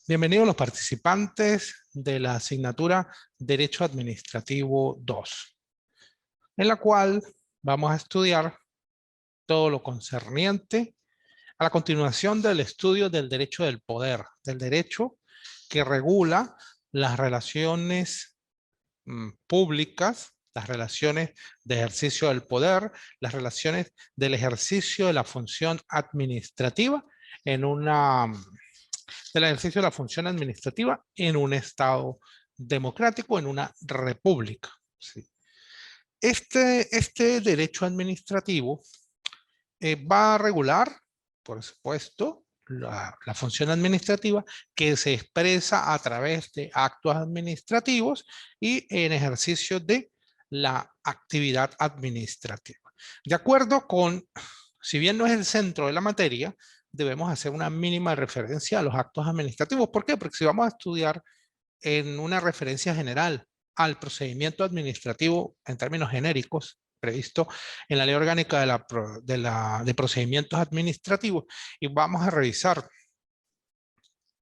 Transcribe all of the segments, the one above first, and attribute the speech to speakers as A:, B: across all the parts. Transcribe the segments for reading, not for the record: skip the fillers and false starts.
A: Bienvenidos los participantes de la asignatura Derecho Administrativo 2, en la cual vamos a estudiar todo lo concerniente a la continuación del estudio del derecho del poder, del derecho que regula las relaciones públicas, las relaciones de ejercicio del poder, las relaciones del ejercicio de la función administrativa en del ejercicio de la función administrativa en un Estado democrático, en una república. ¿Sí? Este derecho administrativo va a regular, por supuesto, la función administrativa que se expresa a través de actos administrativos y en ejercicio de la actividad administrativa. De acuerdo con, si bien no es el centro de la materia, debemos hacer una mínima referencia a los actos administrativos. ¿Por qué? Porque si vamos a estudiar en una referencia general al procedimiento administrativo en términos genéricos, previsto en la Ley Orgánica de Procedimientos Administrativos, y vamos a revisar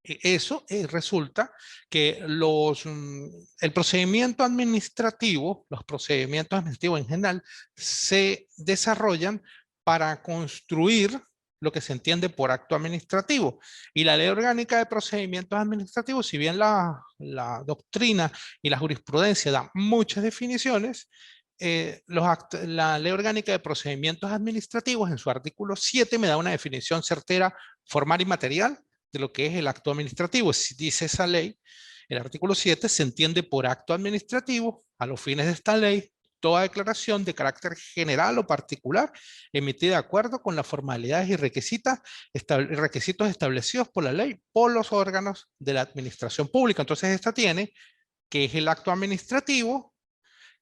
A: eso, resulta que el procedimiento administrativo, los procedimientos administrativos en general, se desarrollan para construir lo que se entiende por acto administrativo. Y la Ley Orgánica de Procedimientos Administrativos, si bien la doctrina y la jurisprudencia dan muchas definiciones, la Ley Orgánica de Procedimientos Administrativos en su artículo 7 me da una definición certera, formal y material de lo que es el acto administrativo. Si dice esa ley, el artículo 7 se entiende por acto administrativo, a los fines de esta ley, toda declaración de carácter general o particular emitida de acuerdo con las formalidades y requisitos establecidos por la ley por los órganos de la administración pública. Entonces esta tiene que es el acto administrativo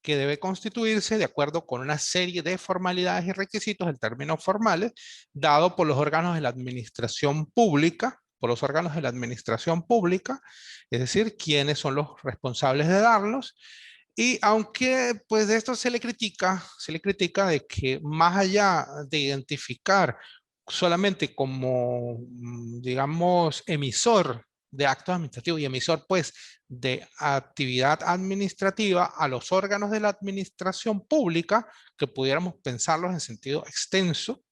A: que debe constituirse de acuerdo con una serie de formalidades y requisitos en términos formales dado por los órganos de la administración pública, es decir, quiénes son los responsables de darlos. Y aunque pues de esto se le critica de que más allá de identificar solamente como, digamos, emisor de actos administrativos y emisor pues de actividad administrativa a los órganos de la administración pública, que pudiéramos pensarlos en sentido extenso,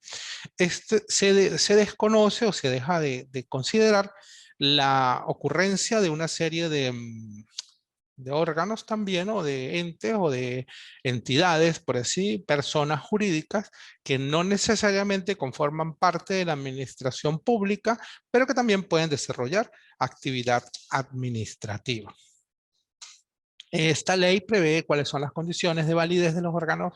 A: se desconoce o se deja de considerar la ocurrencia de una serie de órganos también, o de entes, o de entidades, por así, personas jurídicas, que no necesariamente conforman parte de la administración pública, pero que también pueden desarrollar actividad administrativa. Esta ley prevé cuáles son las condiciones de validez de los órganos,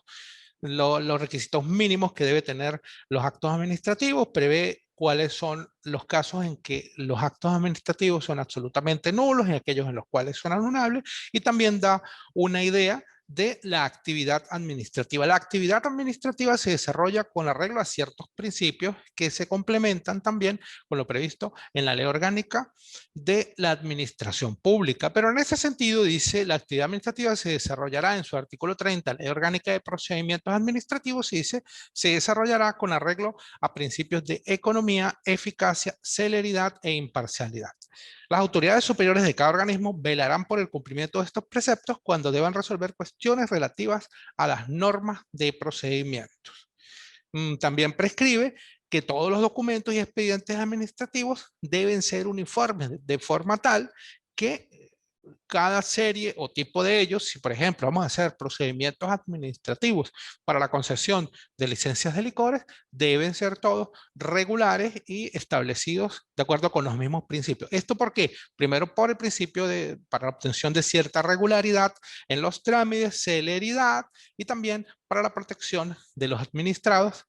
A: los requisitos mínimos que debe tener los actos administrativos, prevé cuáles son los casos en que los actos administrativos son absolutamente nulos y aquellos en los cuales son anulables, y también da una idea de la actividad administrativa. La actividad administrativa se desarrolla con arreglo a ciertos principios que se complementan también con lo previsto en la Ley Orgánica de la Administración Pública. Pero en ese sentido dice, la actividad administrativa se desarrollará en su artículo 30, Ley Orgánica de Procedimientos Administrativos, y dice, se desarrollará con arreglo a principios de economía, eficacia, celeridad e imparcialidad. Las autoridades superiores de cada organismo velarán por el cumplimiento de estos preceptos cuando deban resolver cuestiones relativas a las normas de procedimientos. También prescribe que todos los documentos y expedientes administrativos deben ser uniformes de forma tal que cada serie o tipo de ellos, si por ejemplo vamos a hacer procedimientos administrativos para la concesión de licencias de licores, deben ser todos regulares y establecidos de acuerdo con los mismos principios. ¿Esto por qué? Primero por el principio para la obtención de cierta regularidad en los trámites, celeridad, y también para la protección de los administrados,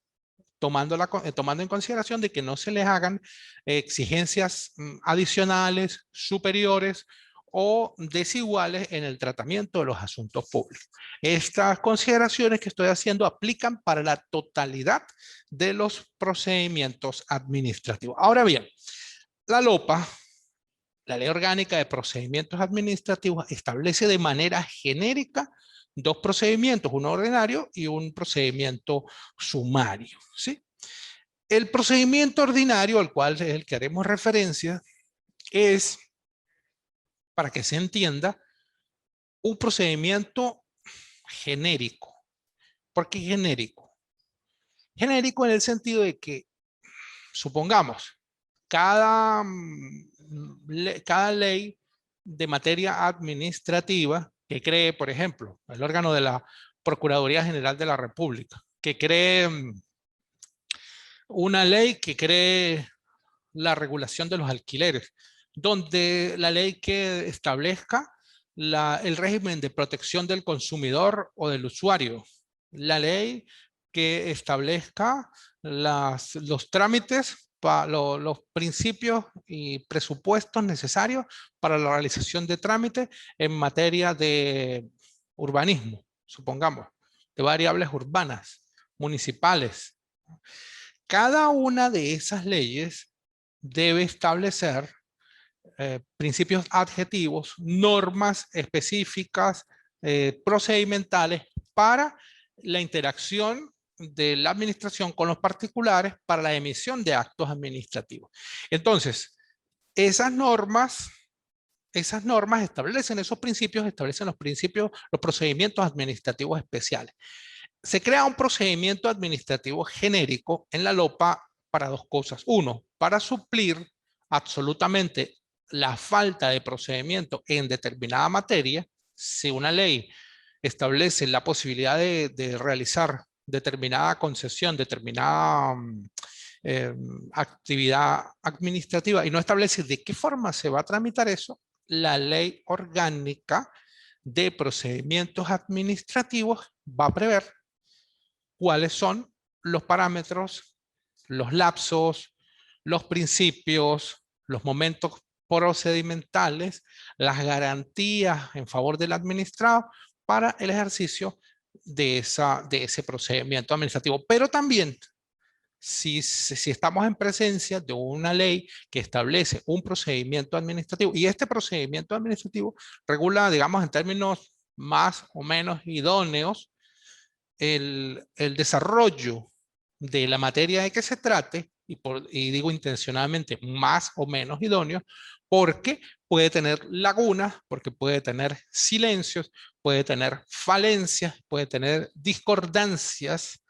A: tomando en consideración de que no se les hagan exigencias adicionales, superiores o desiguales en el tratamiento de los asuntos públicos. Estas consideraciones que estoy haciendo aplican para la totalidad de los procedimientos administrativos. Ahora bien, la LOPA, la Ley Orgánica de Procedimientos Administrativos, establece de manera genérica dos procedimientos, uno ordinario y un procedimiento sumario, ¿sí? El procedimiento ordinario, al cual es el que haremos referencia, es para que se entienda, un procedimiento genérico. ¿Por qué genérico? Genérico en el sentido de que, supongamos, cada ley de materia administrativa que cree, por ejemplo, el órgano de la Procuraduría General de la República, que cree una ley que cree la regulación de los alquileres, donde la ley que establezca el régimen de protección del consumidor o del usuario, la ley que establezca los trámites, los principios y presupuestos necesarios para la realización de trámites en materia de urbanismo, supongamos, de variables urbanas, municipales. Cada una de esas leyes debe establecer principios adjetivos, normas específicas, procedimentales para la interacción de la administración con los particulares para la emisión de actos administrativos. Entonces, esas normas establecen esos principios, establecen los principios, los procedimientos administrativos especiales. Se crea un procedimiento administrativo genérico en la LOPA para dos cosas. Uno, para suplir absolutamente la falta de procedimiento en determinada materia. Si una ley establece la posibilidad de realizar determinada concesión, determinada actividad administrativa y no establece de qué forma se va a tramitar eso, la ley orgánica de procedimientos administrativos va a prever cuáles son los parámetros, los lapsos, los principios, los momentos procedimentales, las garantías en favor del administrado para el ejercicio de ese procedimiento administrativo. Pero también, si estamos en presencia de una ley que establece un procedimiento administrativo, y este procedimiento administrativo regula, digamos, en términos más o menos idóneos, el desarrollo de la materia de que se trate, y digo intencionalmente más o menos idóneo, porque puede tener lagunas, porque puede tener silencios, puede tener falencias, puede tener discordancias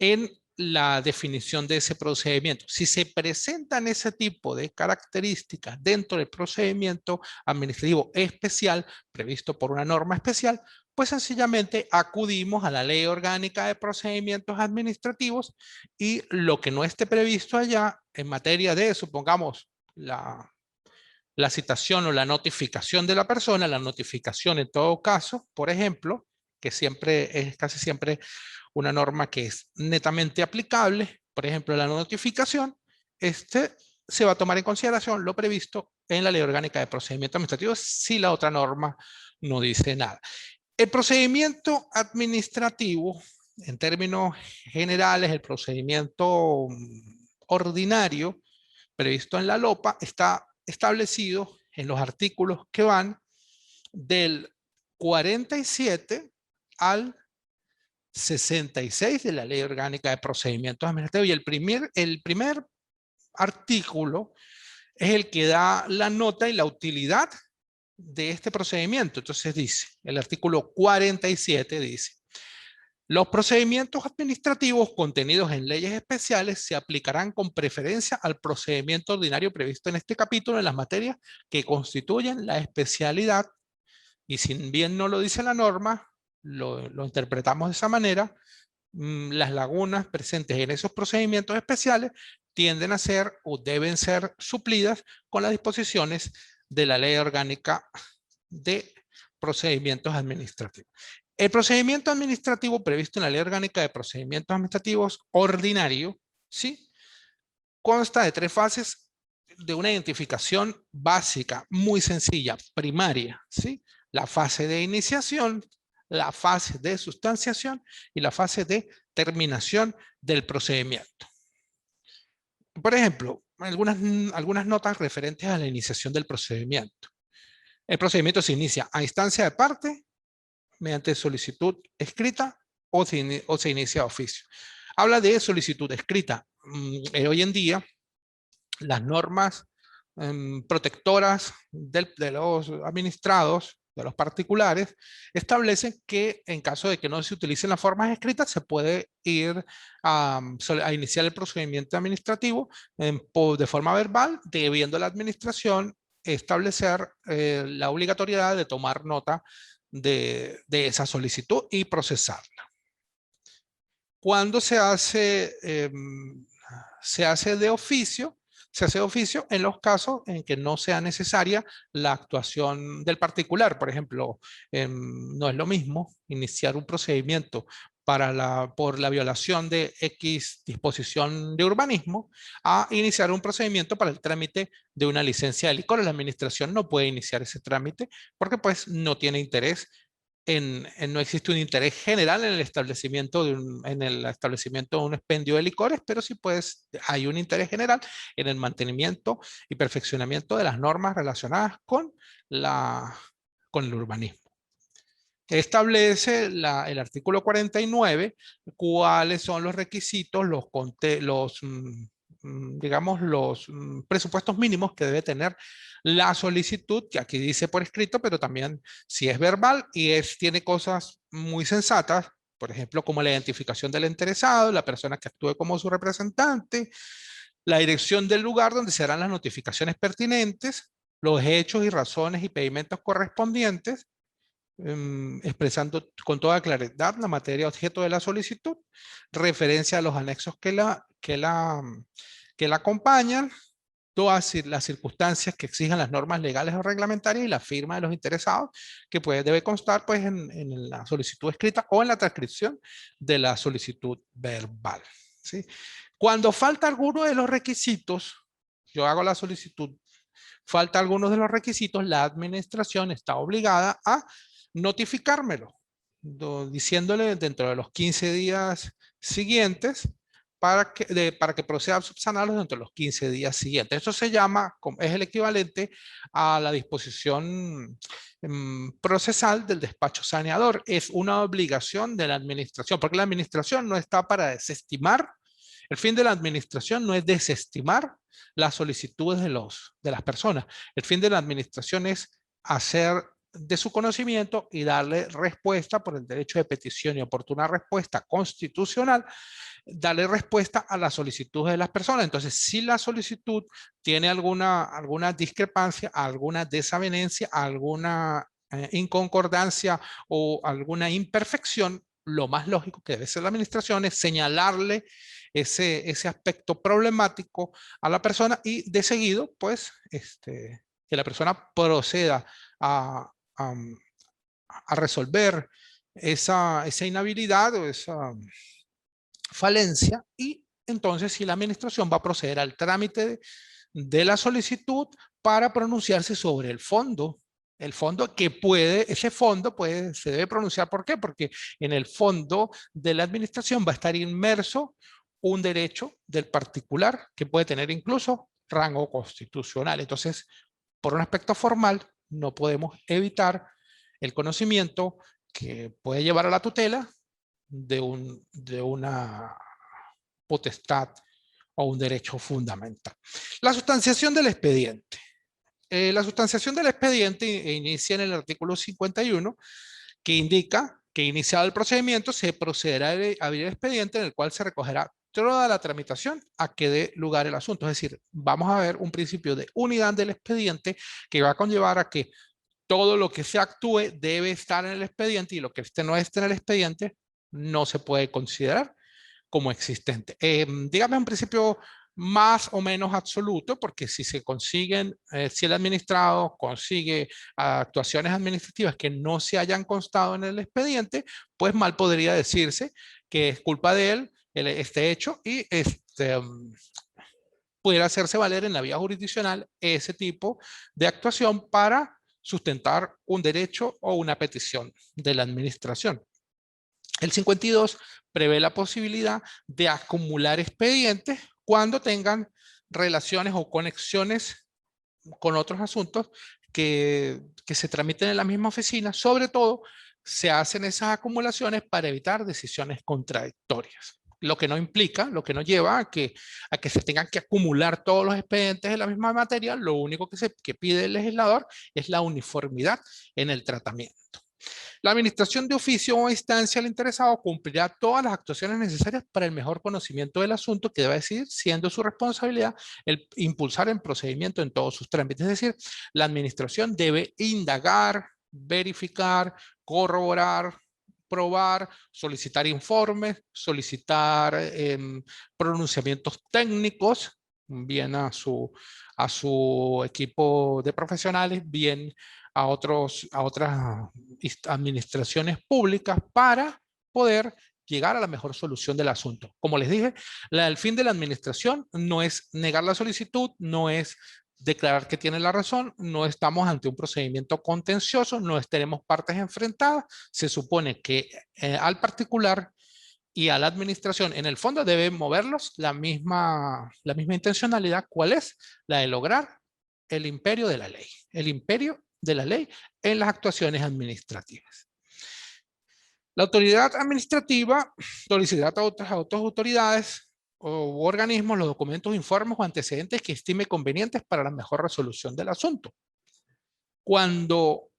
A: en la definición de ese procedimiento. Si se presentan ese tipo de características dentro del procedimiento administrativo especial previsto por una norma especial, pues sencillamente acudimos a la Ley Orgánica de Procedimientos Administrativos y lo que no esté previsto allá en materia de, supongamos, la citación o la notificación de la persona, la notificación en todo caso, por ejemplo, que siempre es casi siempre una norma que es netamente aplicable, por ejemplo, la notificación, se va a tomar en consideración lo previsto en la Ley Orgánica de Procedimientos Administrativos si la otra norma no dice nada. El procedimiento administrativo, en términos generales, el procedimiento ordinario previsto en la LOPA está establecido en los artículos que van del 47 al 66 de la Ley Orgánica de Procedimientos Administrativos. Y el primer artículo es el que da la nota y la utilidad de este procedimiento. Entonces dice, el artículo 47 dice: los procedimientos administrativos contenidos en leyes especiales se aplicarán con preferencia al procedimiento ordinario previsto en este capítulo en las materias que constituyen la especialidad, y si bien no lo dice la norma, lo interpretamos de esa manera. Las lagunas presentes en esos procedimientos especiales tienden a ser o deben ser suplidas con las disposiciones de la Ley Orgánica de Procedimientos Administrativos. El procedimiento administrativo previsto en la Ley Orgánica de Procedimientos Administrativos ordinario, ¿sí?, consta de tres fases de una identificación básica, muy sencilla, primaria, ¿sí? La fase de iniciación, la fase de sustanciación y la fase de terminación del procedimiento. Por ejemplo, algunas notas referentes a la iniciación del procedimiento. El procedimiento se inicia a instancia de parte, mediante solicitud escrita o se inicia a oficio. Habla de solicitud escrita. Hoy en día, las normas protectoras de los administrados, de los particulares, establecen que en caso de que no se utilicen las formas escritas, se puede ir a iniciar el procedimiento administrativo de forma verbal, debiendo la administración establecer la obligatoriedad de tomar nota de esa solicitud y procesarla. Cuando se hace de oficio, se hace de oficio en los casos en que no sea necesaria la actuación del particular. Por ejemplo, no es lo mismo iniciar un procedimiento por la violación de X disposición de urbanismo a iniciar un procedimiento para el trámite de una licencia de licor. La administración no puede iniciar ese trámite porque pues no tiene interés no existe un interés general en el establecimiento de un expendio de licores, pero sí pues hay un interés general en el mantenimiento y perfeccionamiento de las normas relacionadas con el urbanismo. Establece el artículo 49 cuáles son los requisitos, digamos, los presupuestos mínimos que debe tener la solicitud, que aquí dice por escrito, pero también si es verbal y tiene cosas muy sensatas, por ejemplo, como la identificación del interesado, la persona que actúe como su representante, la dirección del lugar donde se harán las notificaciones pertinentes, los hechos y razones y pedimentos correspondientes, expresando con toda claridad la materia objeto de la solicitud, referencia a los anexos que la acompañan, todas las circunstancias que exijan las normas legales o reglamentarias y la firma de los interesados, que debe constar pues, en la solicitud escrita o en la transcripción de la solicitud verbal. ¿Sí? Cuando falta alguno de los requisitos, yo hago la solicitud, falta algunos de los requisitos, la administración está obligada a notificármelo, diciéndole dentro de los 15 días siguientes para que proceda a subsanarlos dentro de los 15 días siguientes. Esto se llama, es el equivalente a la disposición procesal del despacho saneador. Es una obligación de la administración, porque la administración no está para desestimar. El fin de la administración no es desestimar las solicitudes de las personas. El fin de la administración es hacer de su conocimiento y darle respuesta por el derecho de petición y oportuna respuesta constitucional, darle respuesta a las solicitudes de las personas. Entonces, si la solicitud tiene alguna discrepancia, alguna desavenencia, alguna inconcordancia o alguna imperfección, lo más lógico que debe ser la administración es señalarle ese aspecto problemático a la persona y de seguido, pues, que la persona proceda a resolver esa inhabilidad o esa falencia, y entonces si la administración va a proceder al trámite de la solicitud para pronunciarse sobre el fondo. El fondo ese fondo se debe pronunciar. ¿Por qué? Porque en el fondo de la administración va a estar inmerso un derecho del particular que puede tener incluso rango constitucional. Entonces, por un aspecto formal, no podemos evitar el conocimiento que puede llevar a la tutela de una potestad o un derecho fundamental. La sustanciación del expediente. La sustanciación del expediente inicia en el artículo 51, que indica que iniciado el procedimiento se procederá a abrir el expediente en el cual se recogerá toda la tramitación a que dé lugar el asunto. Es decir, vamos a ver un principio de unidad del expediente que va a conllevar a que todo lo que se actúe debe estar en el expediente y lo que no esté en el expediente no se puede considerar como existente. Dígame un principio más o menos absoluto, porque si se consiguen, si el administrado consigue actuaciones administrativas que no se hayan constado en el expediente, pues mal podría decirse que es culpa de él este hecho y pudiera hacerse valer en la vía jurisdiccional ese tipo de actuación para sustentar un derecho o una petición de la administración. El 52 prevé la posibilidad de acumular expedientes cuando tengan relaciones o conexiones con otros asuntos que se tramiten en la misma oficina. Sobre todo, se hacen esas acumulaciones para evitar decisiones contradictorias. lo que no implica, lo que no lleva a que se tengan que acumular todos los expedientes de la misma materia. Lo único que pide el legislador es la uniformidad en el tratamiento. La administración de oficio o instancia al interesado cumplirá todas las actuaciones necesarias para el mejor conocimiento del asunto que debe decidir, siendo su responsabilidad el impulsar el procedimiento en todos sus trámites. Es decir, la administración debe indagar, verificar, corroborar, probar, solicitar informes, solicitar pronunciamientos técnicos, bien a su equipo de profesionales, bien a otras administraciones públicas para poder llegar a la mejor solución del asunto. Como les dije, el fin de la administración no es negar la solicitud, no es declarar que tiene la razón, no estamos ante un procedimiento contencioso, no tenemos partes enfrentadas, se supone que al particular y a la administración, en el fondo debe moverlos la misma intencionalidad. ¿Cuál es? La de lograr el imperio de la ley. El imperio de la ley en las actuaciones administrativas. La autoridad administrativa solicitará a otras autoridades o organismos los documentos, informes o antecedentes que estime convenientes para la mejor resolución del asunto. Cuando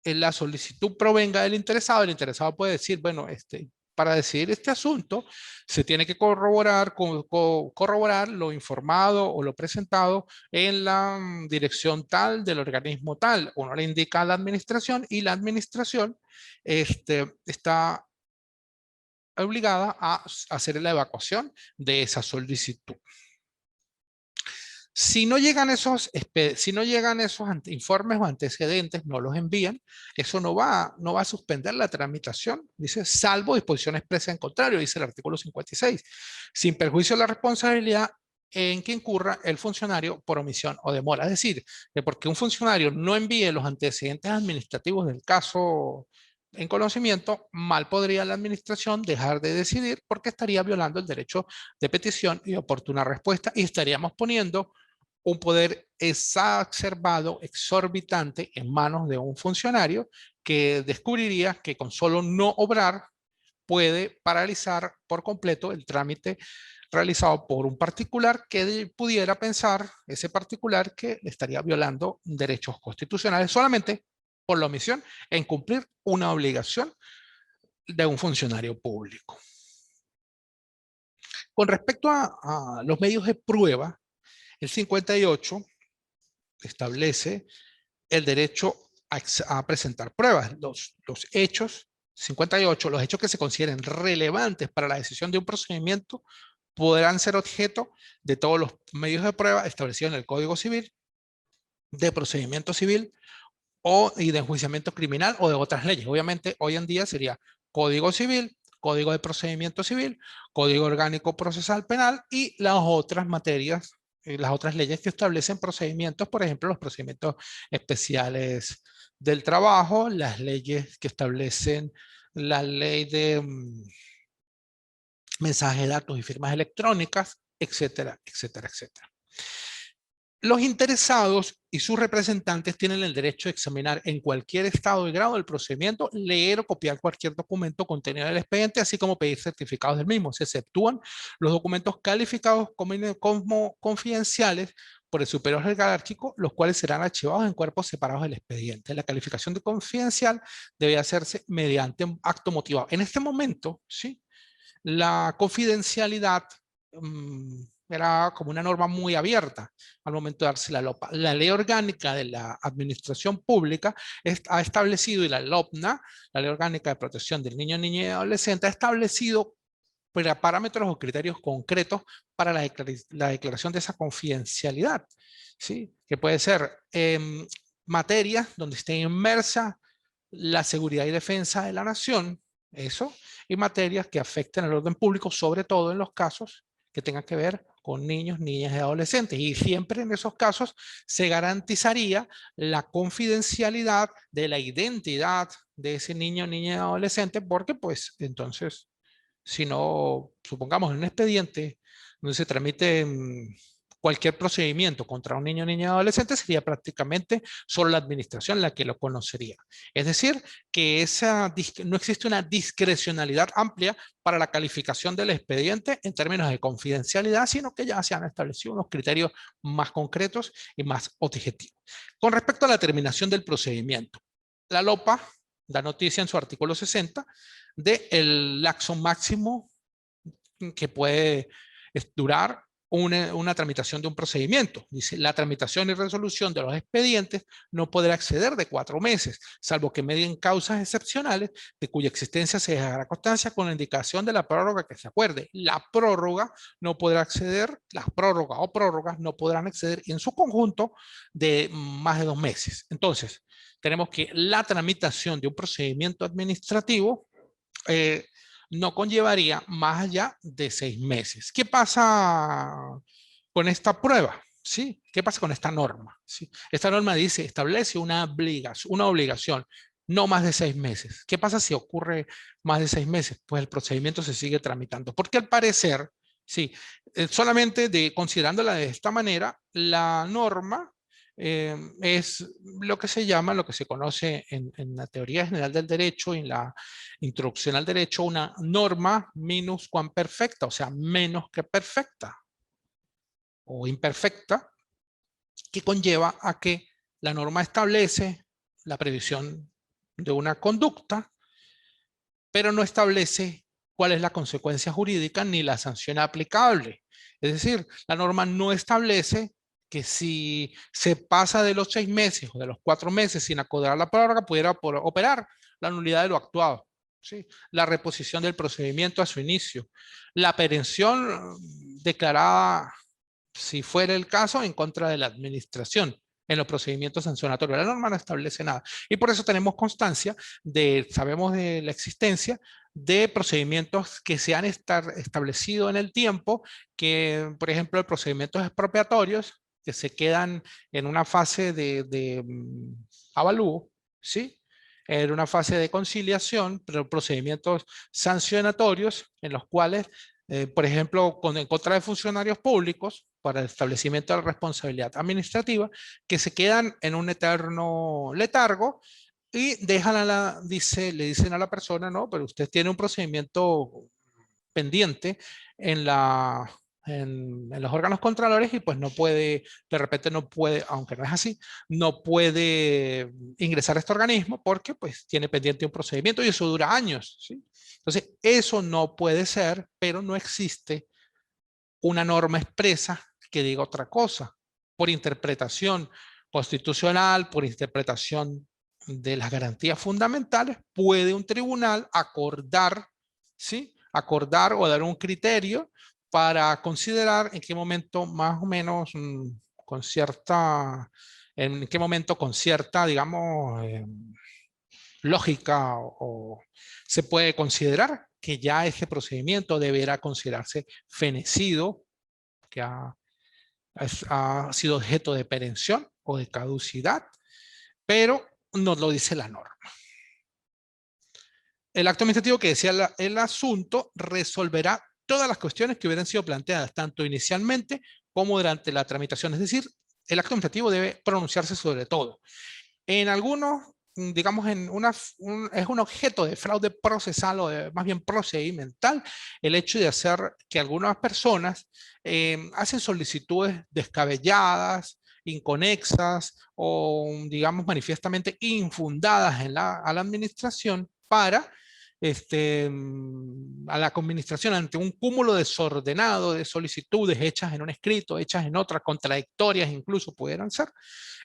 A: la solicitud provenga del interesado, el interesado puede decir, bueno, para decidir este asunto se tiene que corroborar lo informado o lo presentado en la dirección tal del organismo tal. Uno le indica a la administración y la administración está obligada a hacer la evacuación de esa solicitud. Si no llegan esos informes o antecedentes, no los envían, eso no va a suspender la tramitación, dice, salvo disposición expresa en contrario, dice el artículo 56, sin perjuicio de la responsabilidad en que incurra el funcionario por omisión o demora. Es decir, que porque un funcionario no envíe los antecedentes administrativos del caso en conocimiento, mal podría la administración dejar de decidir porque estaría violando el derecho de petición y oportuna respuesta y estaríamos poniendo un poder exacerbado, exorbitante en manos de un funcionario que descubriría que con solo no obrar puede paralizar por completo el trámite realizado por un particular que pudiera pensar, ese particular, que le estaría violando derechos constitucionales solamente por la omisión en cumplir una obligación de un funcionario público. Con respecto a los medios de prueba, el 58 establece el derecho a presentar pruebas. Los hechos, 58, los hechos que se consideren relevantes para la decisión de un procedimiento podrán ser objeto de todos los medios de prueba establecidos en el Código Civil, de procedimiento civil y de enjuiciamiento criminal o de otras leyes. Obviamente, hoy en día sería Código Civil, Código de Procedimiento Civil, Código Orgánico Procesal Penal y las otras materias, las otras leyes que establecen procedimientos, por ejemplo, los procedimientos especiales del trabajo, las leyes que establecen la ley de mensajes de datos y firmas electrónicas, etcétera, etcétera, etcétera. Los interesados y sus representantes tienen el derecho de examinar en cualquier estado y grado del procedimiento, leer o copiar cualquier documento contenido en el expediente, así como pedir certificados del mismo. Se exceptúan los documentos calificados como confidenciales por el superior jerárquico, los cuales serán archivados en cuerpos separados del expediente. La calificación de confidencial debe hacerse mediante un acto motivado. En este momento, ¿sí?, la confidencialidad era como una norma muy abierta al momento de darse la LOPA. La ley orgánica de la administración pública ha establecido, y la LOPNA, la ley orgánica de protección del niño, niña y adolescente, ha establecido parámetros o criterios concretos para la declaración de esa confidencialidad, ¿sí? Que puede ser materias donde esté inmersa la seguridad y defensa de la nación, eso, y materias que afecten al orden público, sobre todo en los casos que tengan que ver con niños, niñas y adolescentes. Y siempre en esos casos se garantizaría la confidencialidad de la identidad de ese niño, niña y adolescente, porque pues entonces, si no, supongamos en un expediente donde se tramiten cualquier procedimiento contra un niño, niña o adolescente sería prácticamente solo la administración la que lo conocería. Es decir, que no existe una discrecionalidad amplia para la calificación del expediente en términos de confidencialidad, sino que ya se han establecido unos criterios más concretos y más objetivos. Con respecto a la terminación del procedimiento, la LOPA da noticia en su artículo 60 del lapso máximo que puede durar una tramitación de un procedimiento. Dice, la tramitación y resolución de los expedientes no podrá exceder de 4 meses, salvo que medien causas excepcionales de cuya existencia se dejará constancia con la indicación de la prórroga que se acuerde. La prórroga no podrá exceder, las prórrogas o prórrogas no podrán exceder en su conjunto de más de 2 meses. Entonces, tenemos que la tramitación de un procedimiento administrativo no conllevaría más allá de 6 meses. ¿Qué pasa con esta prueba? ¿Sí? ¿Qué pasa con esta norma? ¿Sí? Esta norma dice, establece una obligación, no más de 6 meses. ¿Qué pasa si ocurre más de 6 meses? Pues el procedimiento se sigue tramitando. Porque al parecer, sí, solamente considerándola de esta manera, la norma es lo que se llama, lo que se conoce en la teoría general del derecho y en la introducción al derecho, una norma minuscuamperfecta, o sea, menos que perfecta o imperfecta, que conlleva a que la norma establece la previsión de una conducta, pero no establece cuál es la consecuencia jurídica ni la sanción aplicable. Es decir, la norma no establece que si se pasa de los 6 meses o de los 4 meses sin acordar la prórroga, pudiera operar la nulidad de lo actuado. ¿Sí? La reposición del procedimiento a su inicio. La aprehensión declarada, si fuera el caso, en contra de la administración en los procedimientos sancionatorios. La norma no establece nada. Y por eso tenemos constancia sabemos de la existencia de procedimientos que se han establecido en el tiempo, que, por ejemplo, el procedimientos expropiatorios, que se quedan en una fase de avalúo, ¿sí? En una fase de conciliación, pero procedimientos sancionatorios en los cuales, por ejemplo, en contra de funcionarios públicos, para el establecimiento de la responsabilidad administrativa, que se quedan en un eterno letargo y le dicen a la persona, no, pero usted tiene un procedimiento pendiente en en los órganos controladores y pues no puede, de repente no puede, aunque no es así, no puede ingresar a este organismo porque pues tiene pendiente un procedimiento y eso dura años, ¿sí? Entonces, eso no puede ser, pero no existe una norma expresa que diga otra cosa. Por interpretación constitucional, por interpretación de las garantías fundamentales, puede un tribunal acordar, ¿sí? Acordar o dar un criterio para considerar en qué momento más o menos con cierta, en qué momento con cierta, digamos, lógica o se puede considerar que ya ese procedimiento deberá considerarse fenecido, que ha sido objeto de perención o de caducidad, pero no lo dice la norma. El acto administrativo que decía el asunto resolverá todas las cuestiones que hubieran sido planteadas, tanto inicialmente como durante la tramitación. Es decir, el acto administrativo debe pronunciarse sobre todo. En algunos, digamos, es un objeto de fraude procesal o más bien procedimental el hecho de hacer que algunas personas hacen solicitudes descabelladas, inconexas o, digamos, manifiestamente infundadas a la administración para a la administración ante un cúmulo desordenado de solicitudes hechas en un escrito, hechas en otra, contradictorias incluso pudieran ser,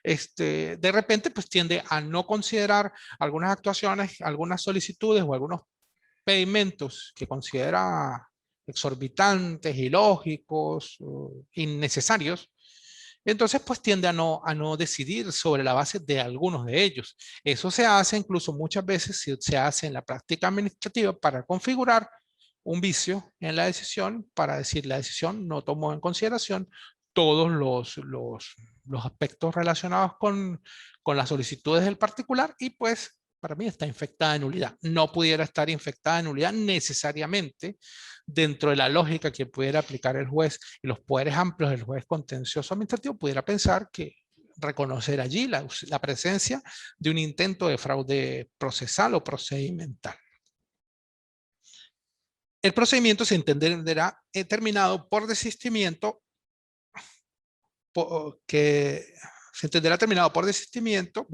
A: de repente pues tiende a no considerar algunas actuaciones, algunas solicitudes o algunos pedimentos que considera exorbitantes, ilógicos, innecesarios. Entonces, pues tiende a no decidir sobre la base de algunos de ellos. Eso se hace incluso muchas veces, se hace en la práctica administrativa para configurar un vicio en la decisión, para decir la decisión no tomó en consideración todos los aspectos relacionados con las solicitudes del particular y pues para mí está infectada de nulidad. No pudiera estar infectada de nulidad necesariamente dentro de la lógica que pudiera aplicar el juez y los poderes amplios del juez contencioso administrativo, pudiera pensar que reconocer allí la presencia de un intento de fraude procesal o procedimental. El procedimiento se entenderá terminado por desistimiento por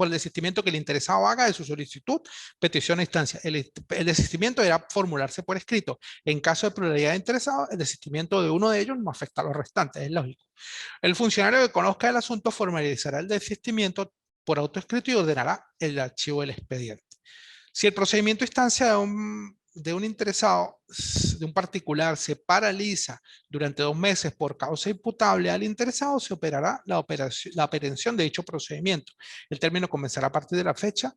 A: el desistimiento que el interesado haga de su solicitud, petición a instancia. El desistimiento deberá formularse por escrito. En caso de pluralidad de interesados, el desistimiento de uno de ellos no afecta a los restantes, es lógico. El funcionario que conozca el asunto formalizará el desistimiento por autoescrito y ordenará el archivo del expediente. Si el procedimiento a instancia de un interesado, de un particular, se paraliza durante 2 meses por causa imputable al interesado, se operará la aprehensión de dicho procedimiento. El término comenzará a partir de la fecha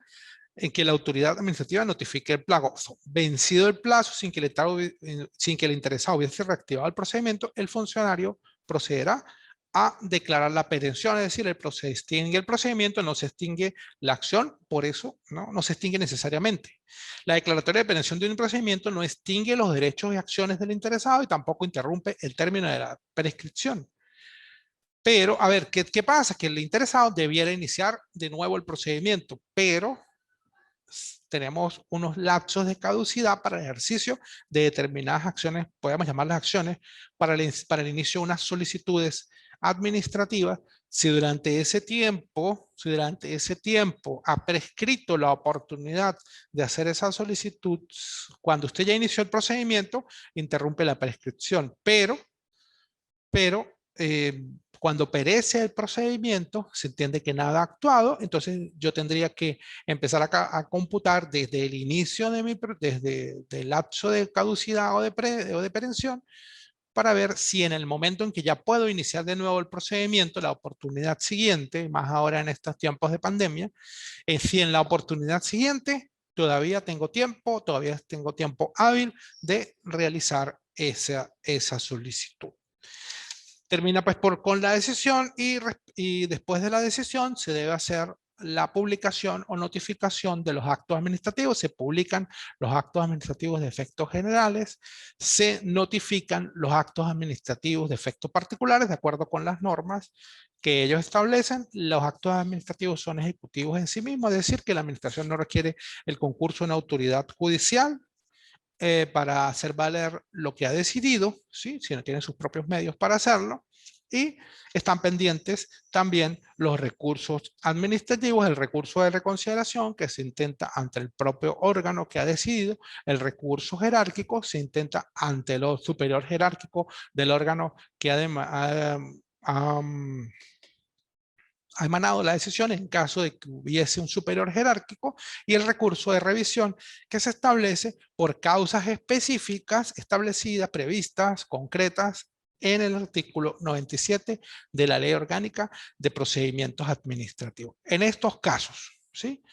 A: en que la autoridad administrativa notifique el plazo. Vencido el plazo sin que el interesado hubiese reactivado el procedimiento, el funcionario procederá a declarar la aprehensión, es decir, se extingue el procedimiento, no se extingue la acción, por eso no se extingue necesariamente. La declaratoria de aprehensión de un procedimiento no extingue los derechos y acciones del interesado y tampoco interrumpe el término de la prescripción. Pero, a ver, ¿qué pasa? Que el interesado debiera iniciar de nuevo el procedimiento, pero tenemos unos lapsos de caducidad para el ejercicio de determinadas acciones, podemos llamarlas acciones, para el inicio de unas solicitudes administrativas. Si durante ese tiempo ha prescrito la oportunidad de hacer esa solicitud, cuando usted ya inició el procedimiento, interrumpe la prescripción, pero cuando perece el procedimiento, se entiende que nada ha actuado, entonces yo tendría que empezar a computar desde el inicio desde el lapso de caducidad o de perención, para ver si en el momento en que ya puedo iniciar de nuevo el procedimiento, la oportunidad siguiente, más ahora en estos tiempos de pandemia, si en la oportunidad siguiente todavía tengo tiempo hábil de realizar esa solicitud. Termina pues con la decisión y después de la decisión se debe hacer la publicación o notificación de los actos administrativos. Se publican los actos administrativos de efectos generales, se notifican los actos administrativos de efectos particulares de acuerdo con las normas que ellos establecen. Los actos administrativos son ejecutivos en sí mismos, es decir, que la administración no requiere el concurso de una autoridad judicial para hacer valer lo que ha decidido, ¿sí? Si no tienen sus propios medios para hacerlo. Y están pendientes también los recursos administrativos, el recurso de reconsideración que se intenta ante el propio órgano que ha decidido, el recurso jerárquico se intenta ante el superior jerárquico del órgano que ha emanado la decisión en caso de que hubiese un superior jerárquico, y el recurso de revisión que se establece por causas específicas establecidas, previstas, concretas en el artículo 97 de la Ley Orgánica de Procedimientos Administrativos. En estos casos, ¿sí?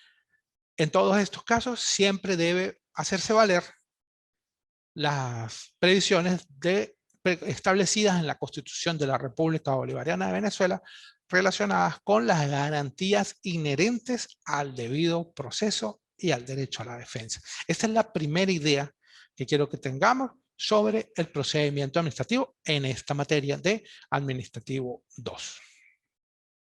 A: En todos estos casos siempre debe hacerse valer las previsiones establecidas en la Constitución de la República Bolivariana de Venezuela relacionadas con las garantías inherentes al debido proceso y al derecho a la defensa. Esta es la primera idea que quiero que tengamos sobre el procedimiento administrativo en esta materia de Administrativo 2.